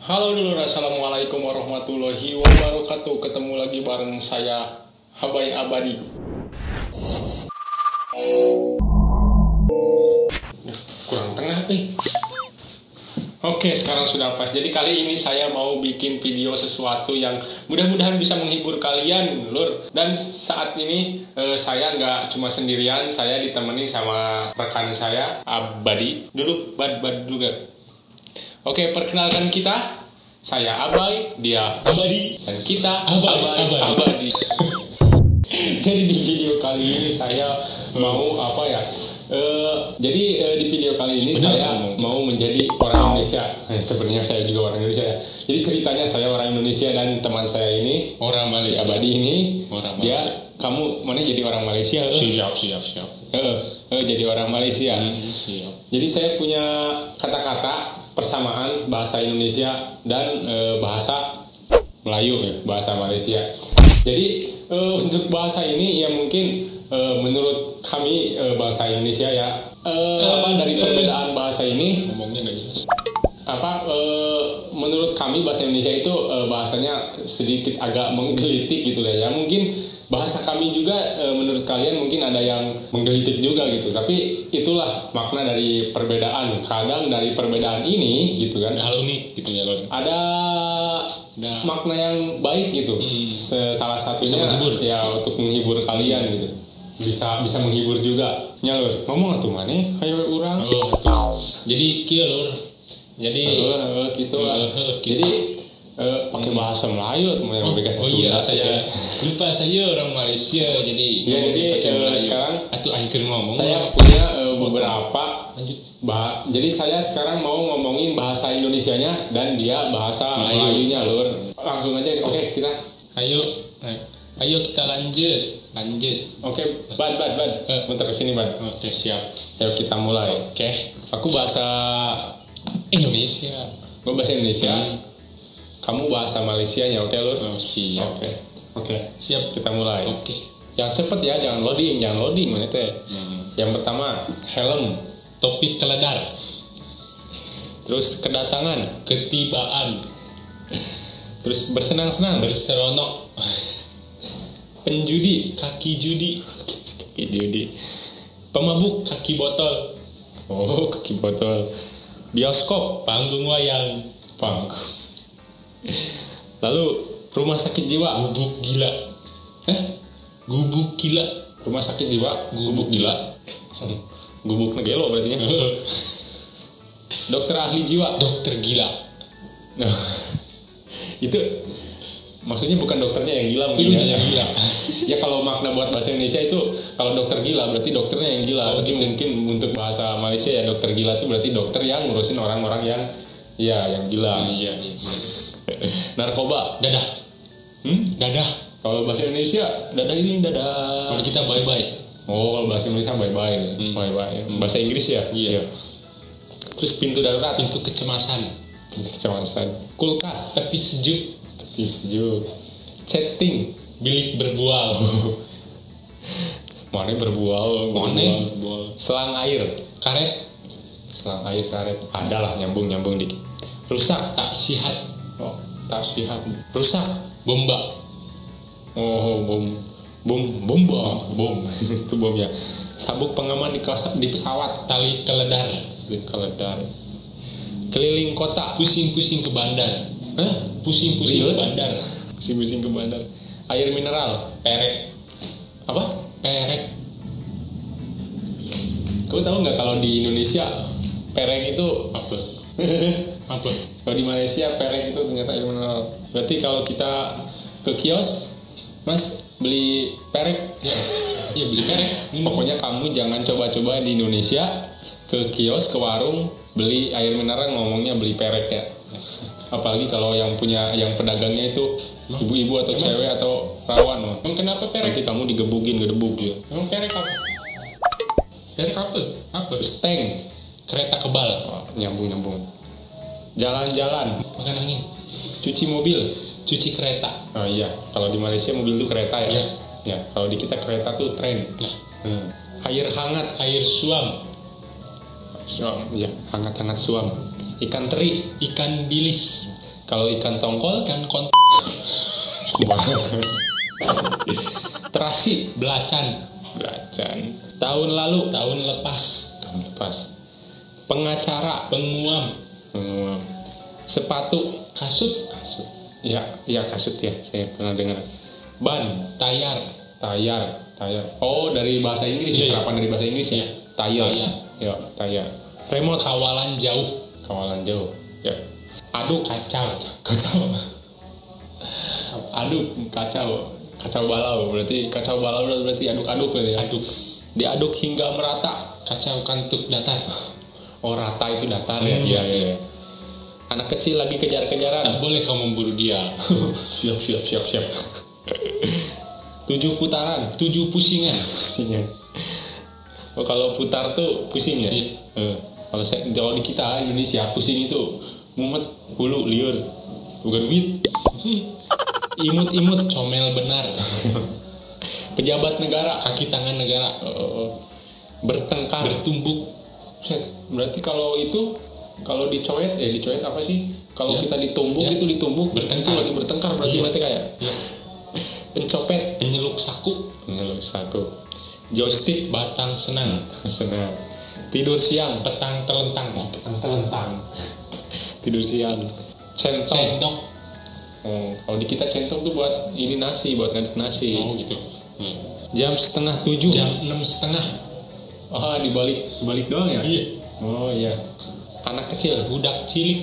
Halo dulur, assalamualaikum warahmatullahi wabarakatuh. Ketemu lagi bareng saya Habai Abadi. Kurang tengah nih. Oke, sekarang sudah pas. Jadi kali ini saya mau bikin video sesuatu yang mudah-mudahan bisa menghibur kalian, lur. Dan saat ini saya nggak cuma sendirian, saya ditemani sama rekan saya Abadi. Duduk, bad juga. Oke, perkenalkan kita. Saya Abai, dia Abadi, dan kita Abadi. Jadi di video kali ini saya mau apa ya? Jadi di video kali ini saya mau menjadi orang Indonesia. Sebenarnya saya juga orang Indonesia ya. Jadi ceritanya saya orang Indonesia dan teman saya ini orang Malaysia. Si Abadi ini orang Malaysia. Kamu mana jadi orang Malaysia? Siap. Jadi orang Malaysia. Siap. Jadi saya punya kata-kata persamaan bahasa Indonesia dan bahasa Melayu ya, bahasa Malaysia. Jadi untuk bahasa ini ya mungkin menurut kami bahasa Indonesia ya dari perbedaan bahasa ini ngomongnya nggak jelas. Menurut kami bahasa Indonesia itu bahasanya sedikit agak menggelitik gitu ya. Mungkin bahasa kami juga menurut kalian mungkin ada yang menggelitik juga gitu. Tapi itulah makna dari perbedaan. Kadang dari perbedaan ini gitu kan. Hal unik gitu ya. Ada makna yang baik gitu. Salah satunya ya untuk menghibur kalian gitu. Bisa menghibur juga. Nyalur ngomong atuh maneh hayo urang. Jadi kieu lur. Jadi gitu. Jadi pakai bahasa Melayu atau yang pakai bahasa Sunda. Saya lupa, saya orang Malaysia jadi sekarang atuh aing ngomong. Saya punya beberapa jadi saya sekarang mau ngomongin bahasa Indonesianya dan dia bahasa Melayunya lur. Langsung aja. Oke, kita ayo kita lanjut. Oke, bad. Bentar kesini bad. Oke, siap. Ayo kita mulai. Oke. Aku bahasa Indonesia. Gue bahasa Indonesia. Kamu bahasa Malaysia ya, oke lur? Oh, siap. Oke. Siap, kita mulai. Oke. Yang cepet ya, jangan loading mana teh. Yang pertama, helm, topi keledar. Terus kedatangan, ketibaan. Terus bersenang-senang, berseronok. Penjudi, kaki judi. Pemabuk, kaki botol. Oh, kaki botol. Bioskop, panggung wayang. Lalu rumah sakit jiwa, gubuk gila. Gubuk gila. Rumah sakit jiwa, gubuk gila. Gubuk negelo berarti ya. Dokter ahli jiwa, dokter gila. Itu maksudnya bukan dokternya yang gila mungkin yang gila. Ya kalau makna buat bahasa Indonesia itu kalau dokter gila berarti dokternya yang gila. Mungkin untuk bahasa Malaysia ya dokter gila itu berarti dokter yang ngurusin orang-orang yang yang gila. Iya. Narkoba, dadah. Dadah. Kalau bahasa Indonesia dadah ini dadah. Kalau kita bye-bye. Oh, kalau bahasa Indonesia bye-bye. Bye-bye. Bahasa Inggris ya? Iya. Terus pintu darurat, pintu kecemasan. Kulkas, tepi sejuk. Chatting, bilik berbual. Mana berbual? Selang air, karet. Adalah nyambung dikit. Rusak, tak sihat. Rusak, bomba. Oh, bomba. Itu bom ya. Sabuk pengaman di pesawat, tali keledar. Keliling kota, pusing-pusing ke bandar. Pusing-pusing ke bandar. Air mineral, perek. Apa? Perek. Kau tahu nggak kalau di Indonesia perek itu apa? Kalau di Malaysia perek itu ternyata air mineral. Berarti kalau kita ke kios, Mas beli perek ya beli perek. Pokoknya kamu jangan coba-coba di Indonesia ke kios, ke warung beli air mineral ngomongnya beli perek ya. Apalagi kalau yang pedagangnya itu ibu-ibu atau cewek atau rawan. Emang kenapa perek? Nanti kamu gedebuk ya. Emang perek apa? Perek apa? Steng, kereta kebal. Nyambung. Jalan-jalan, makan angin. Cuci mobil, cuci kereta. Oh iya, kalau di Malaysia mobil itu kereta ya. Ya, kalau di kita kereta tuh tren. Air hangat, air suam. Ya, hangat-hangat suam. Ikan teri, ikan bilis. Kalau ikan tongkol Ikan terasi, belacan. tahun lalu, Tahun lepas. pengacara, Penguam. sepatu, Kasut. ya kasut ya, saya pernah dengar. Ban, Tayar. tayar. Oh, dari bahasa Inggris, Iya. serapan dari bahasa Inggris ya. Tayar. Ya, tayar. Remote, Kawalan jauh. kawalan jauh. Ya. Aduk, Kacau. kacau balau berarti aduk-aduk berarti ya. Aduk. Diaduk hingga merata. Kacau kantuk datar. Oh, rata itu datar ya. Iya. Anak kecil lagi kejar-kejaran. Tak boleh kau memburu dia. Siap. 7 putaran. 7 pusingan. Oh, kalau putar tuh pusing ya. Iya. Kalau di kita Indonesia pusing itu mumet, hulu, liur, bukan duit. Imut, Comel benar. pejabat negara, Kaki tangan negara. bertengkar, Bertumbuk. berarti kalau dicoet apa sih? Kalau Ya. kita ditumbuk Ya. itu ditumbuk, Bertengkar. itu lagi bertengkar berarti Iya. berarti kayak Ya. pencopet, Penyeluk saku. saku, joystick, Batang senang. senang, tidur siang, Petang telentang. tidur siang, centong. Sendok. Kalau di kita centong tuh buat ini nasi, buat ngaduk nasi. Oh gitu. Jam 6:30. Jam 6:30. Dibalik doang ya? Iya. Oh iya. Anak kecil. Budak cilik.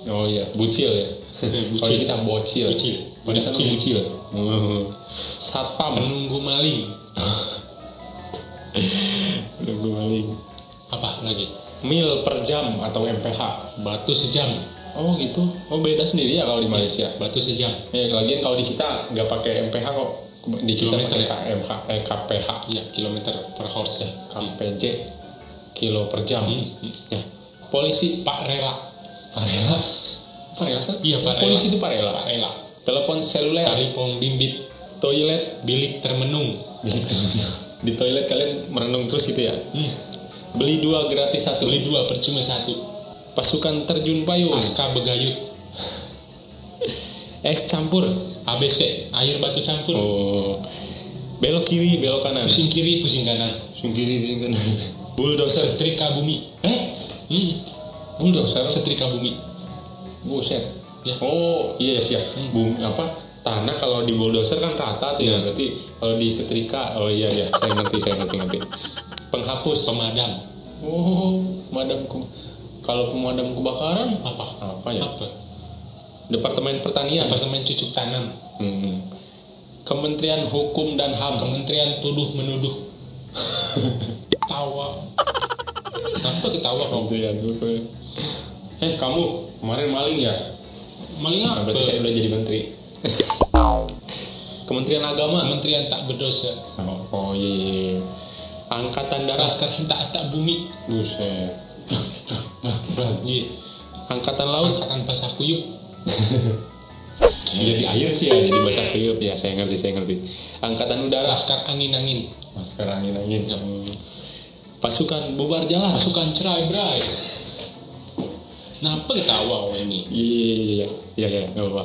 Oh iya, bucil ya. Bucil. Kalau kita bocil. Bucil. Pada sana Bucil. bucil. Satpam. Menunggu maling. Menunggu maling. Apa lagi? Mil per jam atau MPH. Batu sejam. Oh gitu. Oh beda sendiri ya kalau di Malaysia. Batu sejam. Ya lagian kalau di kita nggak pakai MPH kok. Di kita Kilometer pakai KPH, Ya, kilometer per horse. KPJ, kilo per jam. Ya. Polisi, Pak Rela. Pak Rela sah? Iya, Pak Rela. Polisi itu Pak Rela. Pak Rela. Telepon seluler, Telepon bimbit. toilet, Bilik termenung. di toilet kalian merenung terus gitu ya. Beli 2 gratis 1. Beli 2 percuma 1. Pasukan terjun payung, Aska begayut. es campur. ABC. Air batu campur. Oh, belok kiri, belok kanan. Pusing kiri, pusing kanan. Pusing kiri, pusing kanan. Bulldozer, Setrika bumi. bulldozer, Setrika bumi. buset. Ya. Oh iya siap. Bumi apa? Tanah kalau di bulldozer kan rata tuh ya. Berarti kalau di setrika, oh iya saya ngerti. Penghapus, Pemadam. oh kalau pemadam kebakaran Apa ya? Apa? Departemen Pertanian, Departemen Cucuk Tanam. Kementerian Hukum dan HAM, Kementerian Tuduh Menuduh. Tawa. Kenapa ketawa kau? Kementerian Hukum. Kamu kemarin maling ya? Maling apa? Berarti saya udah jadi menteri. Kementerian Agama, Kementerian tak berdosa. oh iya. Angkatan Darat, Laskar hentak bumi. buset. Iya. Angkatan Laut, Angkatan Basah Kuyup. jadi air sih ya, jadi bahasa kriuk ya, saya ngerti. Angkatan Udara, Laskar angin-angin. masker angin. Pasukan bubar jalan, Pasukan cerai berai. Kenapa ketawa kau ini? iya, nggak apa-apa.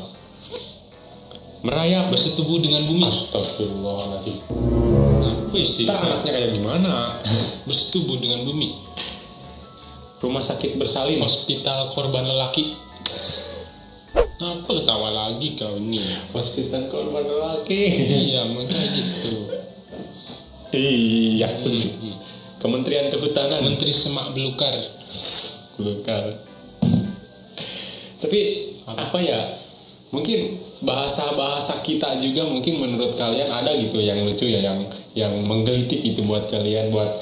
Merayap, Bersetubuh dengan bumi. astagfirullahaladzim. Apa Ntar istilah? anaknya kayak gimana? Bersetubuh dengan bumi. Rumah sakit bersalin, Hospital korban lelaki. Apa ketawa lagi kau ini? hospital korban laki. Iya, makanya gitu. Iya, Kementerian Kehutanan, Menteri Semak Belukar. Belukar. Tapi apa ya? Mungkin bahasa-bahasa kita juga mungkin menurut kalian ada gitu yang lucu ya, yang menggelitik gitu buat kalian, buat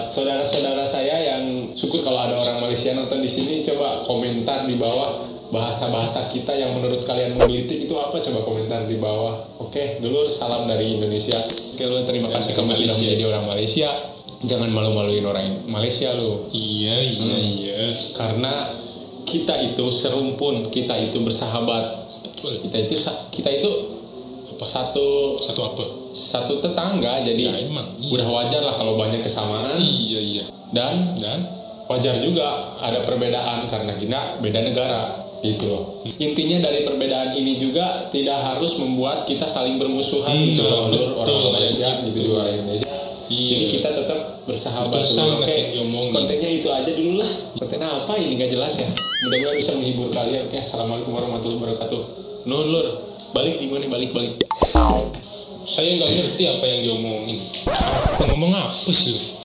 saudara-saudara saya yang syukur kalau ada orang Malaysia nonton di sini, coba komentar di bawah bahasa-bahasa kita yang menurut kalian menggelitik itu apa, coba komentar di bawah. Oke, dulu salam dari Indonesia. Oke, lu terima kasih kamu sudah menjadi orang Malaysia. Jangan malu-maluin orang Malaysia lu. Iya. Karena kita itu serumpun, kita itu bersahabat. Betul. Kita itu satu tetangga, jadi Ya, emang, iya. udah wajar lah kalau banyak kesamaan. Iya. Dan wajar juga ada perbedaan karena kita beda negara. Gitu loh. Intinya dari perbedaan ini juga tidak harus membuat kita saling bermusuhan gitu loh. Orang Malaysia gitu, orang Indonesia. Iya. Jadi kita tetap bersahabat. Oke, kontennya itu aja dulu lah. Konten apa ini gak jelas ya. Mudah-mudahan bisa menghibur kalian. Oke, assalamualaikum warahmatullahi wabarakatuh. Lur, balik di mana? Balik. Saya nggak ngerti apa yang diomongin. Ngomong apa sih lu?